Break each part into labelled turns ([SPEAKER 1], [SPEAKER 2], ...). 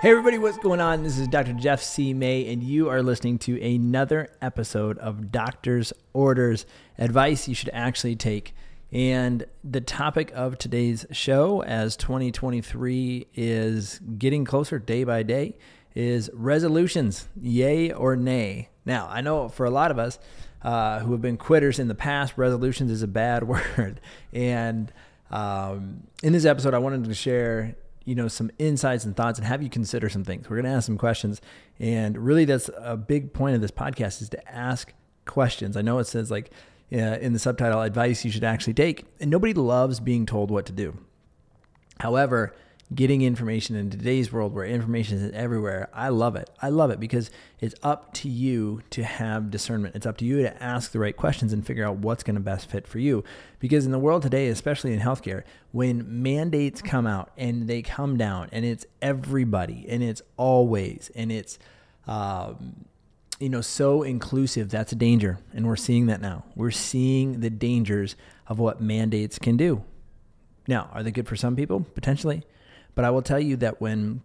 [SPEAKER 1] Hey everybody, what's going on? This is Dr. Jeff C. May, and you are listening to another episode of Doctor's Orders, advice you should actually take. And the topic of today's show, as 2023 is getting closer day by day, is resolutions, yay or nay. Now, I know for a lot of us who have been quitters in the past, resolutions is a bad word. And in this episode, I wanted to share some insights and thoughts and have you consider some things. We're going to ask some questions. And really that's a big point of this podcast, is to ask questions. I know it says in the subtitle, advice you should actually take. And nobody loves being told what to do. However, getting information in today's world where information is everywhere, I love it. I love it because it's up to you to have discernment. It's up to you to ask the right questions and figure out what's going to best fit for you. Because in the world today, especially in healthcare, when mandates come out and they come down and it's everybody and it's always and it's so inclusive, that's a danger. And we're seeing that now. We're seeing the dangers of what mandates can do. Now, are they good for some people? Potentially. But I will tell you that when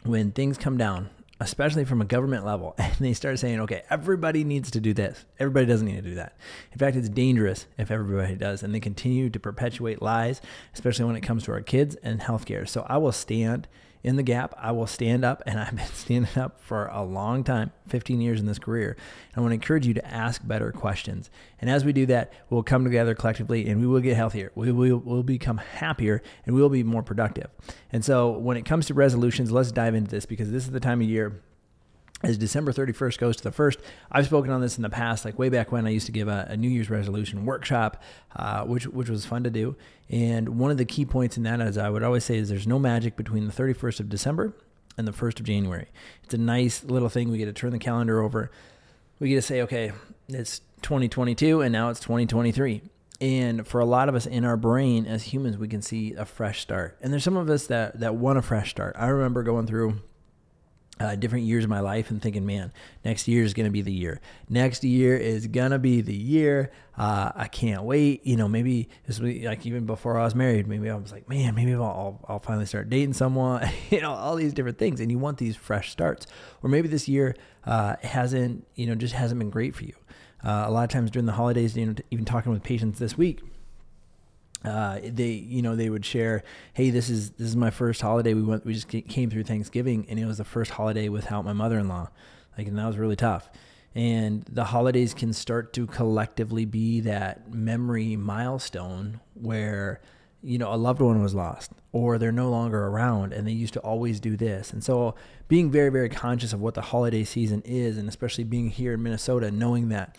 [SPEAKER 1] things come down, especially from a government level, and they start saying, okay, everybody needs to do this. Everybody doesn't need to do that. In fact, it's dangerous if everybody does. And they continue to perpetuate lies, especially when it comes to our kids and healthcare. So I will stand in the gap. I will stand up, and I've been standing up for a long time, 15 years in this career. And I want to encourage you to ask better questions. And as we do that, we'll come together collectively and we will get healthier. We'll become happier and we will be more productive. And so when it comes to resolutions, let's dive into this, because this is the time of year. As December 31st goes to the 1st, I've spoken on this in the past, like way back when I used to give a New Year's resolution workshop, which was fun to do. And one of the key points in that, as I would always say, is there's no magic between the 31st of December and the 1st of January. It's a nice little thing. We get to turn the calendar over. We get to say, okay, it's 2022 and now it's 2023. And for a lot of us in our brain as humans, we can see a fresh start. And there's some of us that want a fresh start. I remember going through different years of my life and thinking, man, next year is going to be the year. Next year is going to be the year. I can't wait. Maybe this was like even before I was married, maybe I was like, man, maybe I'll finally start dating someone, all these different things. And you want these fresh starts. Or maybe this year hasn't been great for you. A lot of times during the holidays, even talking with patients this week, they would share, hey, this is my first holiday. We just came through Thanksgiving, and it was the first holiday without my mother-in-law. And that was really tough. And the holidays can start to collectively be that memory milestone where, a loved one was lost or they're no longer around and they used to always do this. And so being very, very conscious of what the holiday season is, and especially being here in Minnesota, knowing that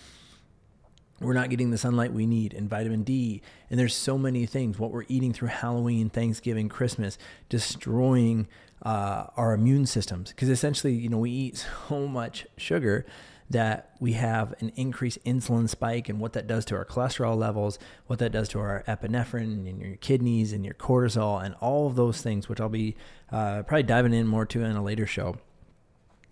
[SPEAKER 1] we're not getting the sunlight we need and vitamin D. And there's so many things, what we're eating through Halloween, Thanksgiving, Christmas, destroying our immune systems. Because essentially, we eat so much sugar that we have an increased insulin spike, and what that does to our cholesterol levels, what that does to our epinephrine and your kidneys and your cortisol and all of those things, which I'll be probably diving in more to in a later show.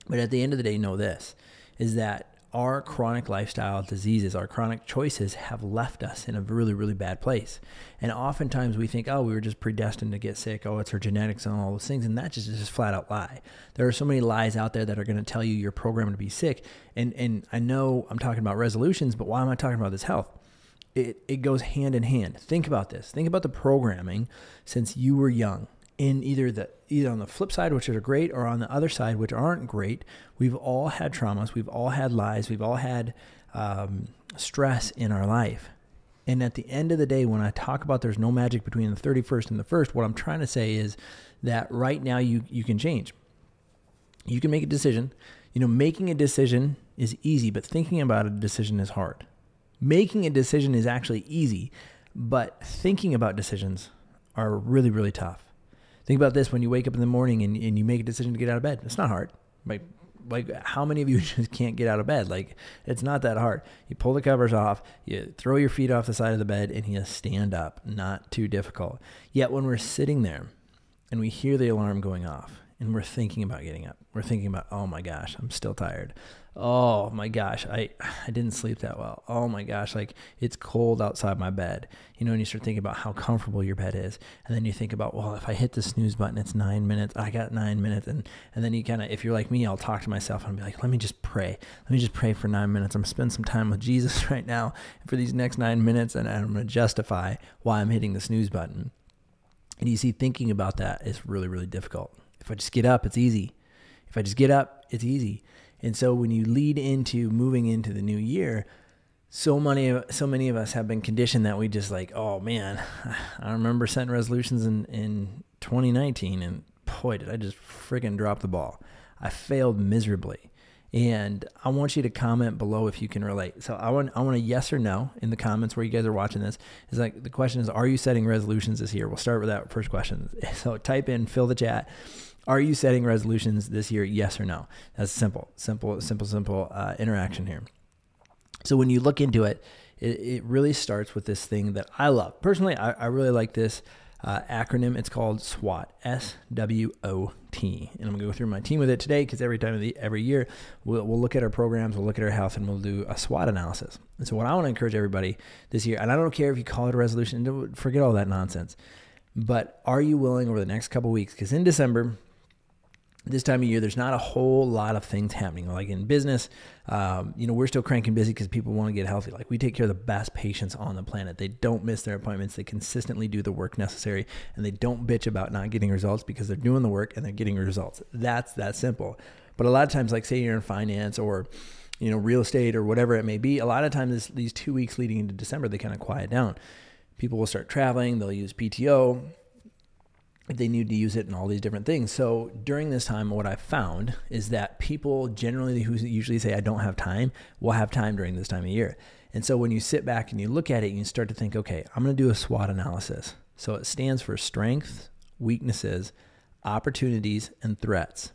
[SPEAKER 1] But at the end of the day, know this, is that our chronic lifestyle diseases, our chronic choices have left us in a really, really bad place. And oftentimes we think, oh, we were just predestined to get sick. Oh, it's our genetics and all those things. And that's just flat out lie. There are so many lies out there that are going to tell you you're programmed to be sick. And I know I'm talking about resolutions, but why am I talking about this health? It goes hand in hand. Think about this. Think about the programming since you were young. In either on the flip side, which are great, or on the other side, which aren't great, we've all had traumas, we've all had lies, we've all had stress in our life. And at the end of the day, when I talk about there's no magic between the 31st and the 1st, what I'm trying to say is that right now you can change. You can make a decision. Making a decision is easy, but thinking about a decision is hard. Making a decision is actually easy, but thinking about decisions are really, really tough. Think about this: when you wake up in the morning and you make a decision to get out of bed, it's not hard. Like how many of you just can't get out of bed? It's not that hard. You pull the covers off, you throw your feet off the side of the bed, and you stand up. Not too difficult. Yet when we're sitting there and we hear the alarm going off and we're thinking about getting up, we're thinking about, oh my gosh, I'm still tired. oh my gosh, I didn't sleep that well. Oh my gosh, like it's cold outside my bed. And you start thinking about how comfortable your bed is. And then you think about, well, if I hit the snooze button, it's 9 minutes. I got 9 minutes. And then you kind of, if you're like me, I'll talk to myself and be like, let me just pray. Let me just pray for 9 minutes. I'm going to spend some time with Jesus right now for these next 9 minutes. And I'm going to justify why I'm hitting the snooze button. And you see, thinking about that is really, really difficult. If I just get up, it's easy. If I just get up, it's easy. And so when you lead into moving into the new year, so many of us have been conditioned that we just like, oh man, I remember setting resolutions in 2019 and boy, did I just freaking drop the ball. I failed miserably. And I want you to comment below if you can relate. So I want a yes or no in the comments where you guys are watching this. It's like, the question is, are you setting resolutions this year? We'll start with that first question. So type in, fill the chat. Are you setting resolutions this year? Yes or no? That's simple interaction here. So when you look into it, it really starts with this thing that I love. Personally, I really like this acronym. It's called SWOT, S-W-O-T. And I'm going to go through my team with it today because every year we'll look at our programs, we'll look at our health, and we'll do a SWOT analysis. And so what I want to encourage everybody this year, and I don't care if you call it a resolution, forget all that nonsense, but are you willing over the next couple of weeks, because in December, this time of year, there's not a whole lot of things happening. Like in business, we're still cranking busy because people want to get healthy. Like we take care of the best patients on the planet. They don't miss their appointments. They consistently do the work necessary, and they don't bitch about not getting results because they're doing the work and they're getting results. That's that simple. But a lot of times, like say you're in finance or real estate or whatever it may be, a lot of times these 2 weeks leading into December, they kind of quiet down. People will start traveling. They'll use PTO if they need to use it and all these different things. So during this time, what I've found is that people generally who usually say, I don't have time, will have time during this time of year. And so when you sit back and you look at it, you start to think, okay, I'm going to do a SWOT analysis. So it stands for strengths, weaknesses, opportunities, and threats.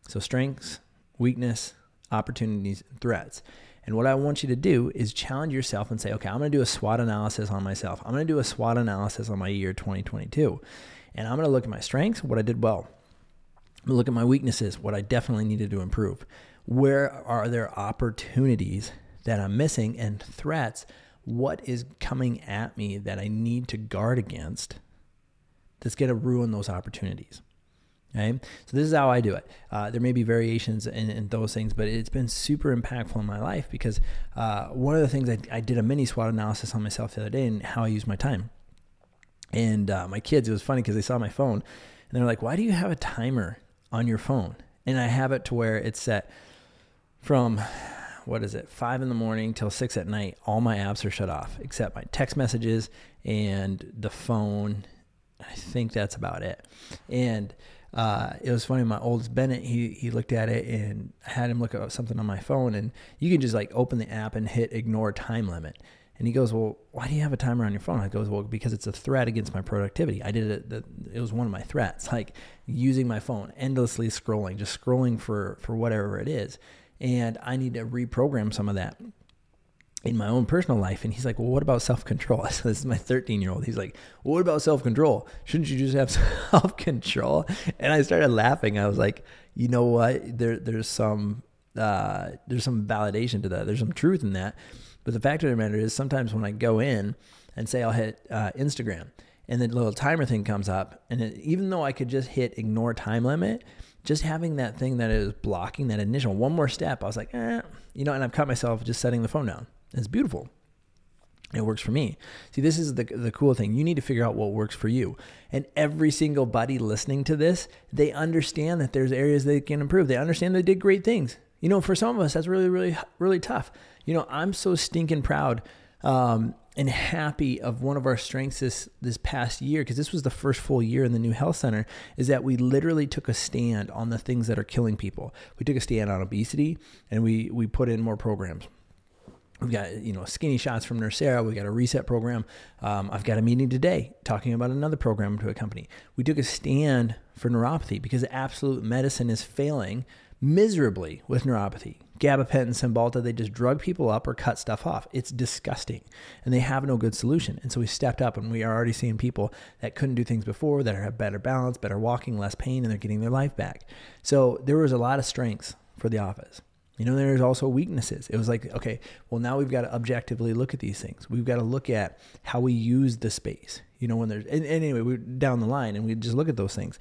[SPEAKER 1] So strengths, weakness, opportunities, and threats. And what I want you to do is challenge yourself and say, okay, I'm going to do a SWOT analysis on myself. I'm going to do a SWOT analysis on my year 2022. And I'm going to look at my strengths, what I did well. I'm going to look at my weaknesses, what I definitely needed to improve. Where are there opportunities that I'm missing, and threats? What is coming at me that I need to guard against that's going to ruin those opportunities? Okay, so this is how I do it. There may be variations in those things, but it's been super impactful in my life because one of the things I did a mini SWOT analysis on myself the other day and how I use my time. And my kids, it was funny because they saw my phone and they're like, why do you have a timer on your phone? And I have it to where it's set from, 5 in the morning till 6 at night. All my apps are shut off except my text messages and the phone. I think that's about it. And it was funny. My oldest Bennett, he looked at it and I had him look at something on my phone, and you can just like open the app and hit ignore time limit. And he goes, well, why do you have a timer on your phone? I goes, well, because it's a threat against my productivity. I did it. It was one of my threats, like using my phone, endlessly scrolling, just scrolling for whatever it is. And I need to reprogram some of that in my own personal life. And he's like, well, what about self-control? I said, this is my 13-year-old. He's like, well, what about self-control? Shouldn't you just have self-control? And I started laughing. I was like, you know what? There's some validation to that. There's some truth in that. But the fact of the matter is, sometimes when I go in and say I'll hit Instagram and the little timer thing comes up, and even though I could just hit ignore time limit, just having that thing that is blocking that initial one more step, I was like, and I've caught myself just setting the phone down. It's beautiful. It works for me. See, this is the cool thing. You need to figure out what works for you. And every single buddy listening to this, they understand that there's areas they can improve. They understand they did great things. For some of us, that's really, really, really tough. I'm so stinking proud and happy of one of our strengths this past year, because this was the first full year in the new health center, is that we literally took a stand on the things that are killing people. We took a stand on obesity, and we put in more programs. We've got, skinny shots from Nursera. We've got a reset program. I've got a meeting today talking about another program to a company. We took a stand for neuropathy because absolute medicine is failing miserably with neuropathy. Gabapentin, Cymbalta, they just drug people up or cut stuff off. It's disgusting, and they have no good solution. And so we stepped up, and we are already seeing people that couldn't do things before that have better balance, better walking, less pain, and they're getting their life back. So there was a lot of strengths for the office. There's also weaknesses. It was like, okay, well, now we've got to objectively look at these things. We've got to look at how we use the space, when there's, and anyway, we're down the line and we just look at those things.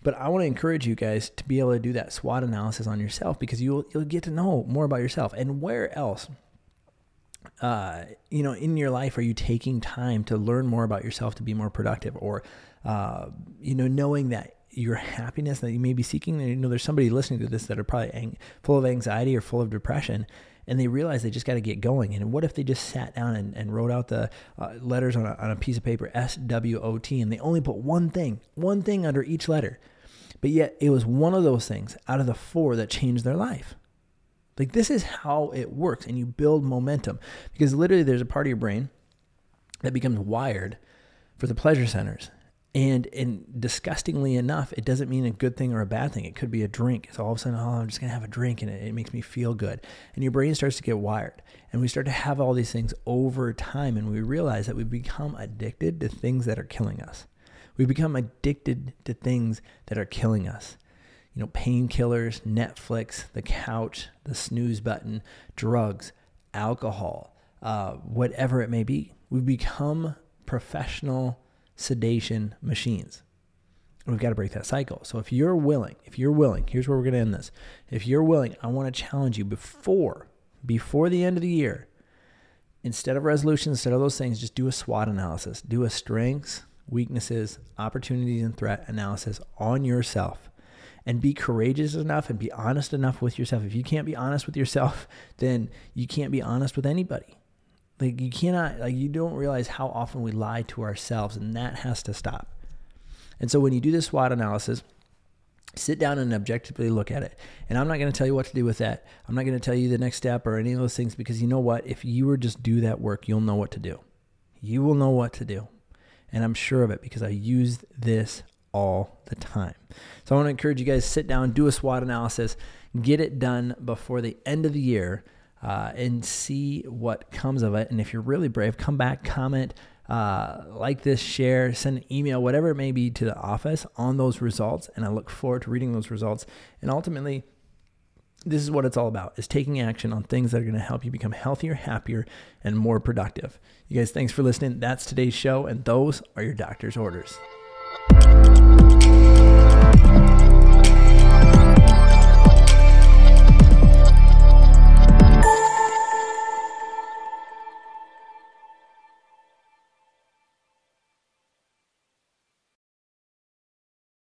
[SPEAKER 1] But I want to encourage you guys to be able to do that SWOT analysis on yourself, because you'll get to know more about yourself. And where else, in your life, are you taking time to learn more about yourself to be more productive, or, knowing that your happiness that you may be seeking, there's somebody listening to this that are probably full of anxiety or full of depression, and they realize they just got to get going. And what if they just sat down and wrote out the letters on a piece of paper, SWOT, and they only put one thing under each letter, but yet it was one of those things out of the 4 that changed their life. Like, this is how it works, and you build momentum, because literally there's a part of your brain that becomes wired for the pleasure centers. And disgustingly enough, it doesn't mean a good thing or a bad thing. It could be a drink. It's all of a sudden, I'm just going to have a drink, and it makes me feel good. And your brain starts to get wired. And we start to have all these things over time, and we realize that we become addicted to things that are killing us. We become addicted to things that are killing us. Painkillers, Netflix, the couch, the snooze button, drugs, alcohol, whatever it may be. We become professional sedation machines. We've got to break that cycle. So if you're willing, here's where we're going to end this. If you're willing, I want to challenge you before the end of the year, instead of resolutions, instead of those things, just do a SWOT analysis. Do a strengths, weaknesses, opportunities, and threat analysis on yourself. And be courageous enough and be honest enough with yourself. If you can't be honest with yourself, then you can't be honest with anybody. Like, you cannot, you don't realize how often we lie to ourselves, and that has to stop. And so when you do this SWOT analysis, sit down and objectively look at it. And I'm not going to tell you what to do with that. I'm not going to tell you the next step or any of those things, because you know what? If you were just do that work, you'll know what to do. You will know what to do. And I'm sure of it, because I use this all the time. So I want to encourage you guys, sit down, do a SWOT analysis, get it done before the end of the year, and see what comes of it. And if you're really brave, come back, comment, like this, share, send an email, whatever it may be, to the office on those results. And I look forward to reading those results. And ultimately, this is what it's all about, is taking action on things that are going to help you become healthier, happier, and more productive. You guys, thanks for listening. That's today's show, and those are your doctor's orders.